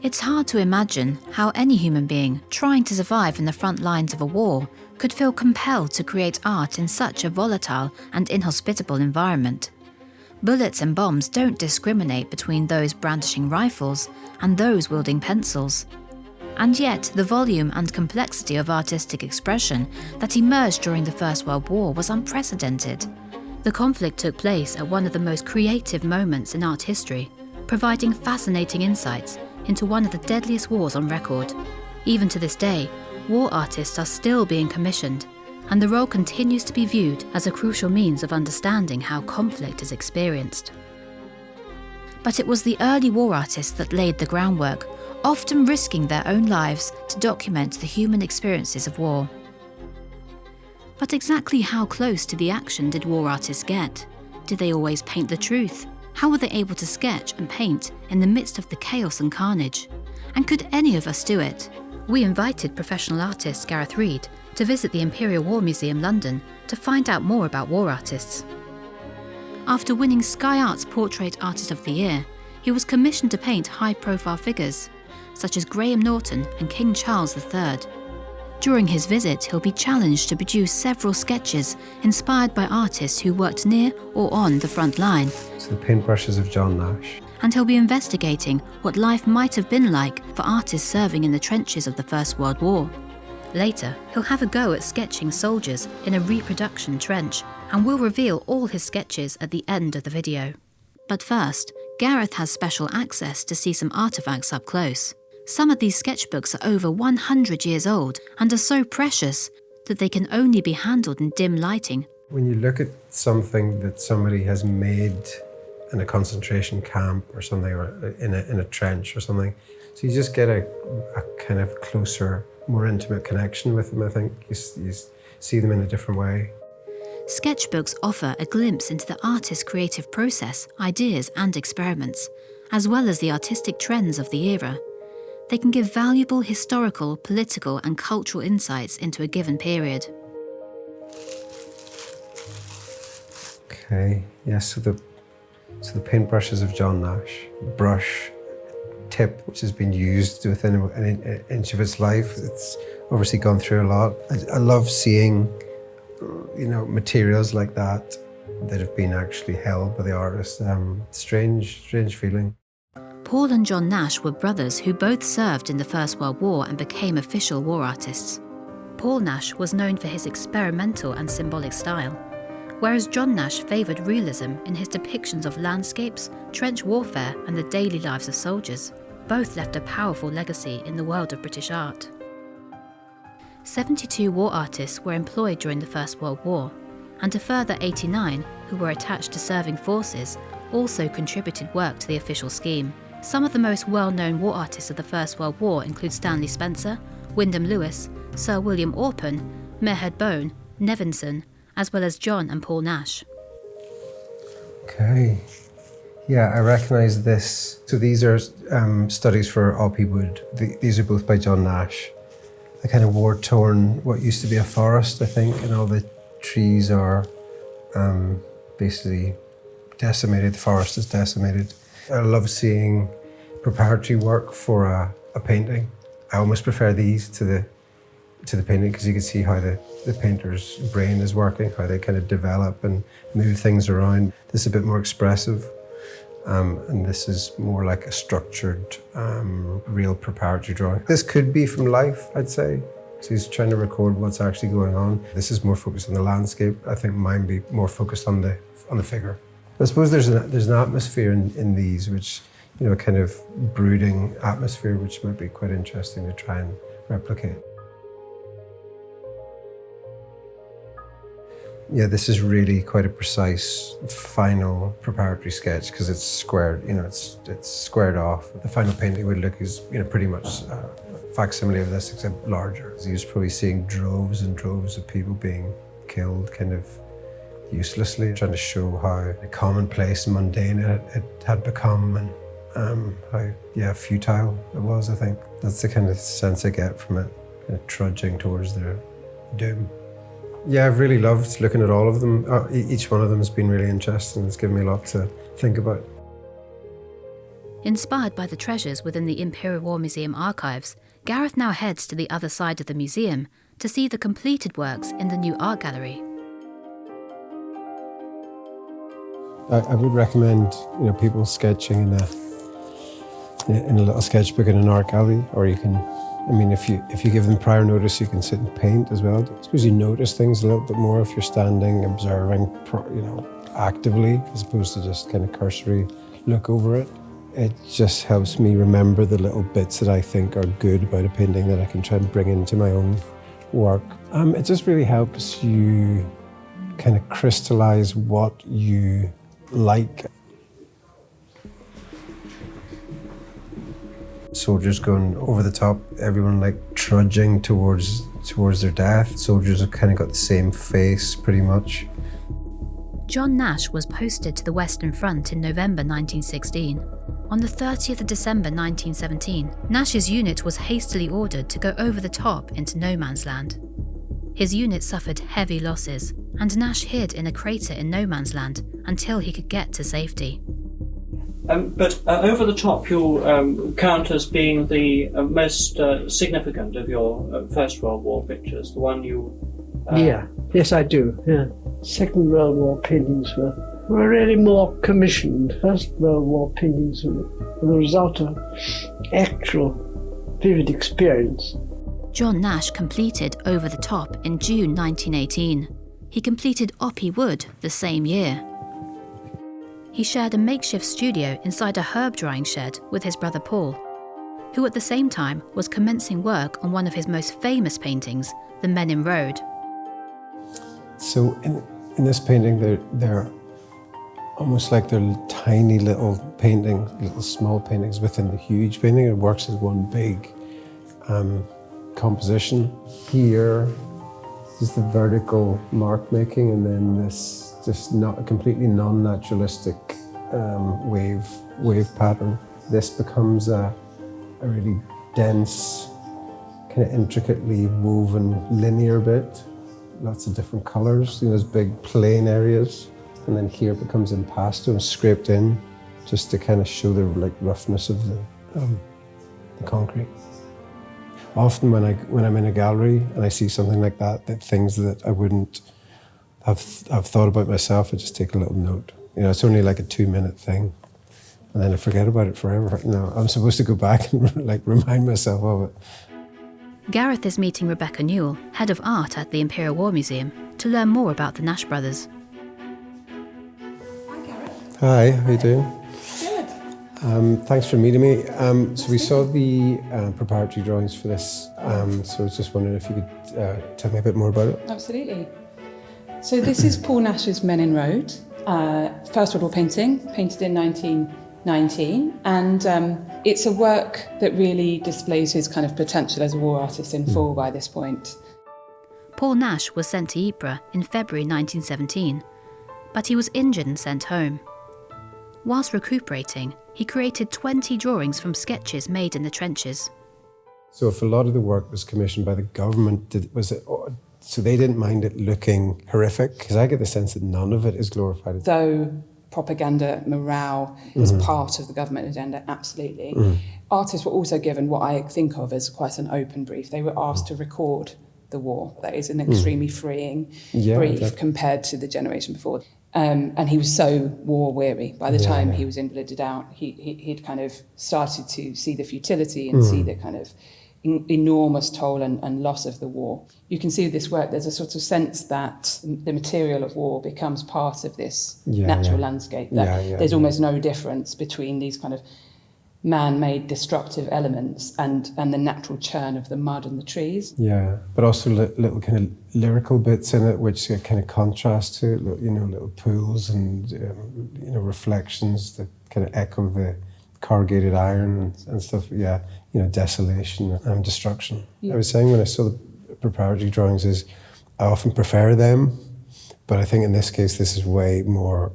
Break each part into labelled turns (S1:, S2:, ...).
S1: It's hard to imagine how any human being trying to survive in the front lines of a war could feel compelled to create art in such a volatile and inhospitable environment. Bullets and bombs don't discriminate between those brandishing rifles and those wielding pencils. And yet, the volume and complexity of artistic expression that emerged during the First World War was unprecedented. The conflict took place at one of the most creative moments in art history, providing fascinating insights into one of the deadliest wars on record. Even to this day, war artists are still being commissioned, and the role continues to be viewed as a crucial means of understanding how conflict is experienced. But it was the early war artists that laid the groundwork, often risking their own lives to document the human experiences of war. But exactly how close to the action did war artists get? Did they always paint the truth? How were they able to sketch and paint in the midst of the chaos and carnage? And could any of us do it? We invited professional artist Gareth Reid to visit the Imperial War Museum, London, to find out more about war artists. After winning Sky Art's Portrait Artist of the Year, he was commissioned to paint high-profile figures, such as Graham Norton and King Charles III. During his visit, he'll be challenged to produce several sketches inspired by artists who worked near or on the front line.
S2: So the paintbrushes of John Nash.
S1: And he'll be investigating what life might have been like for artists serving in the trenches of the First World War. Later, he'll have a go at sketching soldiers in a reproduction trench, and will reveal all his sketches at the end of the video. But first, Gareth has special access to see some artefacts up close. Some of these sketchbooks are over 100 years old and are so precious that they can only be handled in dim lighting.
S2: When you look at something that somebody has made in a concentration camp or something, or in a trench or something, so you just get a kind of closer, more intimate connection with them. I think you see them in a different way.
S1: Sketchbooks offer a glimpse into the artist's creative process, ideas and experiments, as well as the artistic trends of the era. They can give valuable historical, political and cultural insights into a given period.
S2: Okay, yes, so the paintbrushes of John Nash. Brush tip, which has been used within an inch of its life. It's obviously gone through a lot. I love seeing, materials like that have been actually held by the artist. Strange feeling.
S1: Paul and John Nash were brothers who both served in the First World War and became official war artists. Paul Nash was known for his experimental and symbolic style, whereas John Nash favoured realism in his depictions of landscapes, trench warfare and the daily lives of soldiers. Both left a powerful legacy in the world of British art. 72 war artists were employed during the First World War, and a further 89 who were attached to serving forces also contributed work to the official scheme. Some of the most well-known war artists of the First World War include Stanley Spencer, Wyndham Lewis, Sir William Orpen, Mehead Bone, Nevinson, as well as John and Paul Nash.
S2: Okay. Yeah, I recognise this. So these are studies for Oppie Wood. These are both by John Nash. A kind of war-torn, what used to be a forest, I think, and all the trees are basically decimated. The forest is decimated. I love seeing preparatory work for a painting. I almost prefer these to the painting because you can see how the painter's brain is working, how they kind of develop and move things around. This is a bit more expressive, and this is more like a structured, real preparatory drawing. This could be from life, I'd say. So he's trying to record what's actually going on. This is more focused on the landscape. I think mine be more focused on the figure. I suppose there's an atmosphere in these, which, a kind of brooding atmosphere, which might be quite interesting to try and replicate. Yeah, this is really quite a precise, final preparatory sketch because it's squared. It's squared off. The final painting would look is pretty much a facsimile of this, except larger. He was probably seeing droves and droves of people being killed, kind of uselessly, trying to show how commonplace and mundane it had become, and how futile it was. I think that's the kind of sense I get from it, kind of trudging towards their doom. Yeah, I've really loved looking at all of them. Each one of them has been really interesting. It's given me a lot to think about.
S1: Inspired by the treasures within the Imperial War Museum archives, Gareth now heads to the other side of the museum to see the completed works in the new art gallery.
S2: I would recommend, people sketching in a little sketchbook in an art gallery, or you can, if you give them prior notice, you can sit and paint as well. I suppose you notice things a little bit more if you're standing, observing, actively, as opposed to just kind of cursory look over it. It just helps me remember the little bits that I think are good about a painting that I can try and bring into my own work. It just really helps you kind of crystallize what you like. Soldiers going over the top, everyone like trudging towards their death. Soldiers have kind of got the same face pretty much.
S1: John Nash was posted to the Western Front in November 1916. On the 30th of December 1917, Nash's unit was hastily ordered to go over the top into no man's land. His unit suffered heavy losses, and Nash hid in a crater in no man's land until he could get to safety.
S3: But over the top you'll count as being the most significant of your First World War pictures, the one you...
S4: Yes I do, yeah. Second World War paintings were really more commissioned. First World War paintings were the result of actual vivid experience.
S1: John Nash completed Over the Top in June 1918. He completed Oppie Wood the same year. He shared a makeshift studio inside a herb drying shed with his brother Paul, who at the same time was commencing work on one of his most famous paintings, The Men in Road.
S2: So in this painting, they're almost like they're tiny little paintings, little small paintings within the huge painting. It works as one big composition. Here is the vertical mark making, and then this just not a completely non-naturalistic wave pattern. This becomes a really dense, kind of intricately woven linear bit. Lots of different colours, those big plain areas. And then here it becomes impasto and scraped in, just to kind of show the roughness of the concrete. Often when I'm in a gallery and I see something like that things that I wouldn't have thought about myself, I just take a little note. It's only like a 2-minute thing, and then I forget about it forever. I'm supposed to go back and remind myself of it.
S1: Gareth is meeting Rebecca Newell, head of art at the Imperial War Museum, to learn more about the Nash brothers.
S5: Hi, Gareth.
S2: Hi, how you doing?
S5: Good.
S2: Thanks for meeting me. So we saw the preparatory drawings for this, so I was just wondering if you could tell me a bit more about it.
S5: Absolutely. So this is Paul Nash's Men in Road, First World War painting, painted in 1919, and it's a work that really displays his kind of potential as a war artist in full by this point.
S1: Paul Nash was sent to Ypres in February 1917, but he was injured and sent home. Whilst recuperating, he created 20 drawings from sketches made in the trenches.
S2: So if a lot of the work was commissioned by the government, so they didn't mind it looking horrific? Because I get the sense that none of it is glorified.
S5: Though propaganda, morale is part of the government agenda, absolutely. Artists were also given what I think of as quite an open brief. They were asked to record the war. That is an extremely freeing brief compared to the generation before. And he was so war-weary. By the time he was invalided out, he'd kind of started to see the futility and see the kind of enormous toll and loss of the war. You can see with this work, there's a sort of sense that the material of war becomes part of this natural landscape. That there's almost no difference between these kind of man-made destructive elements and the natural churn of the mud and the trees. Yeah,
S2: but also little kind of lyrical bits in it which kind of contrast to it, little pools and reflections that kind of echo the corrugated iron and stuff. Desolation and destruction. I was saying when I saw the preparatory drawings is I often prefer them, but I think in this case this is way more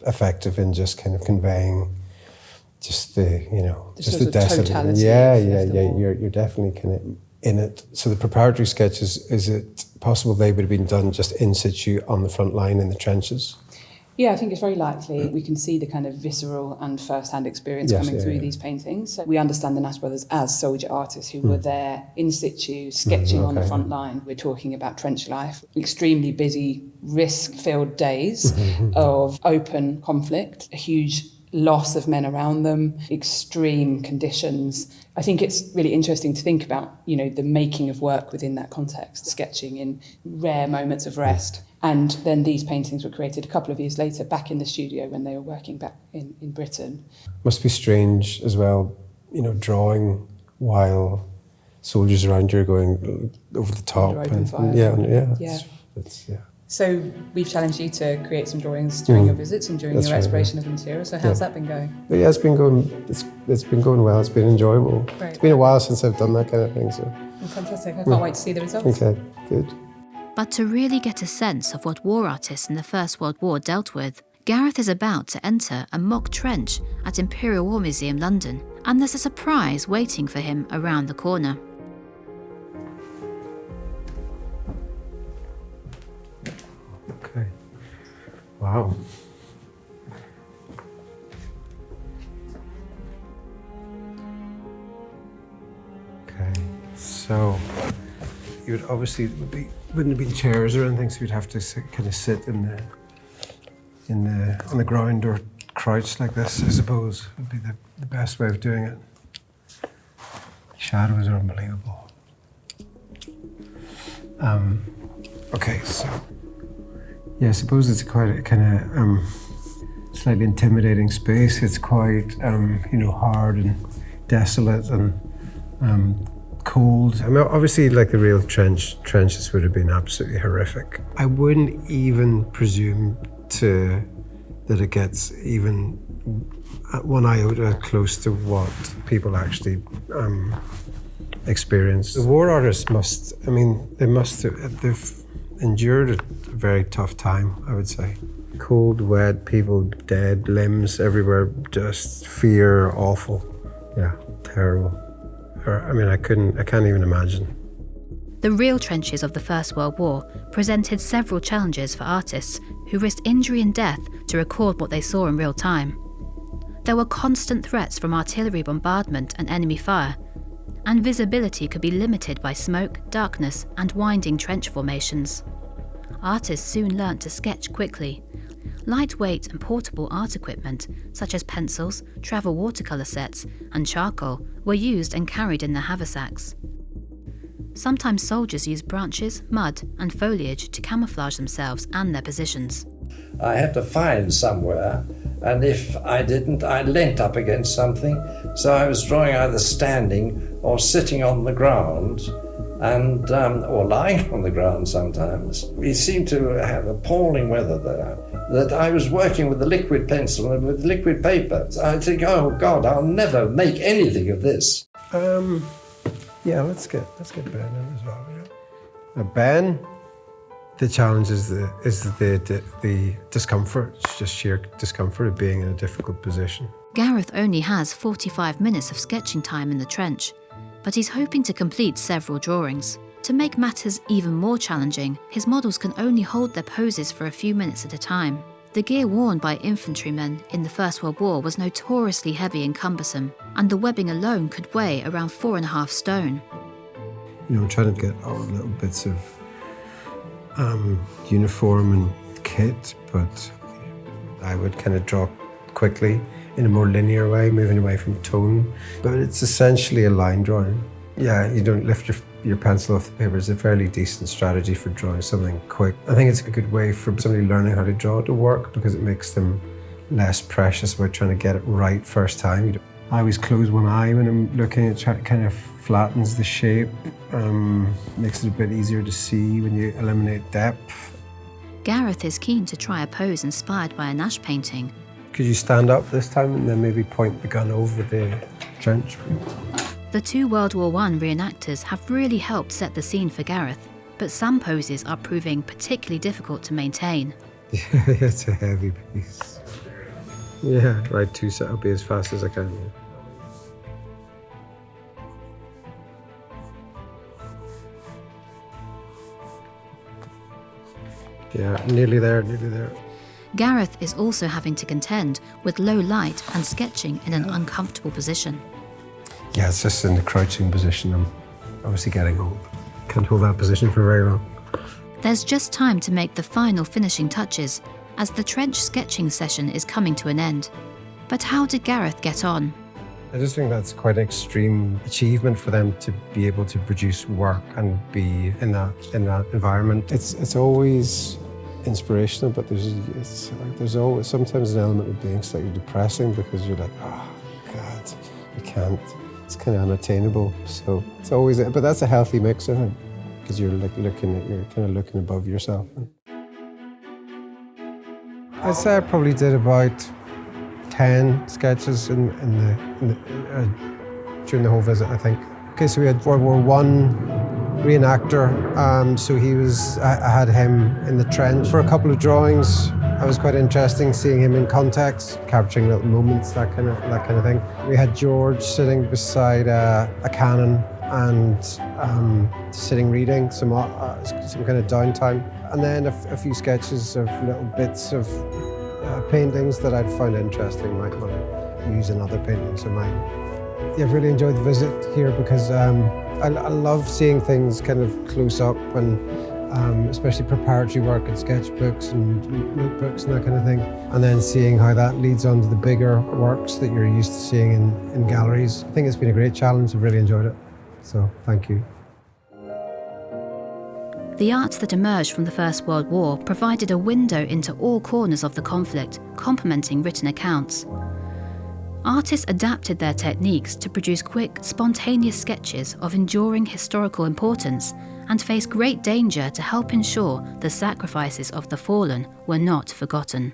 S2: effective in just kind of conveying just the desolate. You're definitely kind of in it. So the preparatory sketches, is it possible they would have been done just in situ on the front line in the trenches?
S5: Yeah, I think it's very likely. We can see the kind of visceral and first-hand experience coming through these paintings. So we understand the Nash brothers as soldier artists who were there in situ, sketching on the front line. We're talking about trench life, extremely busy, risk-filled days of open conflict, a huge loss of men around them, extreme conditions. I think it's really interesting to think about, you know, the making of work within that context, sketching in rare moments of rest. And then these paintings were created a couple of years later, back in the studio when they were working back in Britain.
S2: Must be strange as well, you know, drawing while soldiers around you are going over the top.
S5: Under open fire.
S2: It's
S5: So we've challenged you to create some drawings during your visits and during your exploration of the material. So how's that been going?
S2: But yeah, it's been going well. It's been enjoyable.
S5: Great.
S2: It's been a while since I've done that kind of thing. So
S5: Fantastic. I can't wait to see the results.
S2: okay, good.
S1: But to really get a sense of what war artists in the First World War dealt with, Gareth is about to enter a mock trench at Imperial War Museum, London, and there's a surprise waiting for him around the corner.
S2: Okay. Wow. Okay. So you would obviously wouldn't have been chairs or anything, so you'd have to kind of sit on the ground or crouch like this, I suppose, would be the best way of doing it. Shadows are unbelievable. Okay, so yeah, I suppose it's quite a kind of slightly intimidating space. It's quite hard and desolate and cold. I mean, obviously, like the real trenches would have been absolutely horrific. I wouldn't even presume that it gets even 1 iota close to what people actually experience. The war artists they've endured a very tough time, I would say. Cold, wet, people dead, limbs everywhere, just fear, awful. Yeah, terrible. I can't even imagine.
S1: The real trenches of the First World War presented several challenges for artists who risked injury and death to record what they saw in real time. There were constant threats from artillery bombardment and enemy fire, and visibility could be limited by smoke, darkness, and winding trench formations. Artists soon learnt to sketch quickly. Lightweight and portable art equipment, such as pencils, travel watercolour sets, and charcoal, were used and carried in their haversacks. Sometimes soldiers used branches, mud, and foliage to camouflage themselves and their positions.
S6: I had to find somewhere, and if I didn't, I leant up against something, so I was drawing either standing or sitting on the ground, and or lying on the ground sometimes. We seemed to have appalling weather there, that I was working with a liquid pencil and with liquid paper. So I think, oh God, I'll never make anything of this.
S2: Yeah, let's get Ben in as well. Yeah. Ben, the challenge is the discomfort, it's just sheer discomfort of being in a difficult position.
S1: Gareth only has 45 minutes of sketching time in the trench, but he's hoping to complete several drawings. To make matters even more challenging, his models can only hold their poses for a few minutes at a time. The gear worn by infantrymen in the First World War was notoriously heavy and cumbersome, and the webbing alone could weigh around 4.5 stone.
S2: I'm trying to get all the little bits of uniform and kit, but I would kind of draw quickly in a more linear way, moving away from tone. But it's essentially a line drawing. Yeah, you don't lift your pencil off the paper. It's a fairly decent strategy for drawing something quick. I think it's a good way for somebody learning how to draw to work because it makes them less precious about trying to get it right first time. I always close one eye when I'm looking. It kind of flattens the shape, makes it a bit easier to see when you eliminate depth.
S1: Gareth is keen to try a pose inspired by a Nash painting.
S2: Could you stand up this time and then maybe point the gun over the trench?
S1: The two World War I reenactors have really helped set the scene for Gareth, but some poses are proving particularly difficult to maintain.
S2: Yeah, it's a heavy piece. Yeah, right, I'll be as fast as I can. Yeah, nearly there.
S1: Gareth is also having to contend with low light and sketching in an uncomfortable position.
S2: Yeah, it's just in the crouching position. I'm obviously getting old. Can't hold that position for very long.
S1: There's just time to make the final finishing touches, as the trench sketching session is coming to an end. But how did Gareth get on?
S2: I just think that's quite an extreme achievement for them to be able to produce work and be in that environment. It's always inspirational, but there's always sometimes an element of being slightly depressing because you're like, oh God, you can't. It's kind of unattainable. So it's always, but that's a healthy mix, I think, because you're kind of looking above yourself. I'd say I probably did about 10 sketches in during the whole visit, I think. Okay, so we had World War I reenactor. So I had him in the trench for a couple of drawings. It was quite interesting seeing him in context, capturing little moments, that kind of thing. We had George sitting beside a cannon and sitting reading some kind of downtime, and then a few sketches of little bits of paintings that I'd found interesting, might want to use in other paintings of mine. Yeah, I've really enjoyed the visit here because I love seeing things kind of close up, and especially preparatory work and sketchbooks and notebooks and that kind of thing, and then seeing how that leads on to the bigger works that you're used to seeing in galleries. I think it's been a great challenge. I've really enjoyed it, so thank you.
S1: The art that emerged from the First World War provided a window into all corners of the conflict, complementing written accounts. Artists adapted their techniques to produce quick, spontaneous sketches of enduring historical importance and faced great danger to help ensure the sacrifices of the fallen were not forgotten.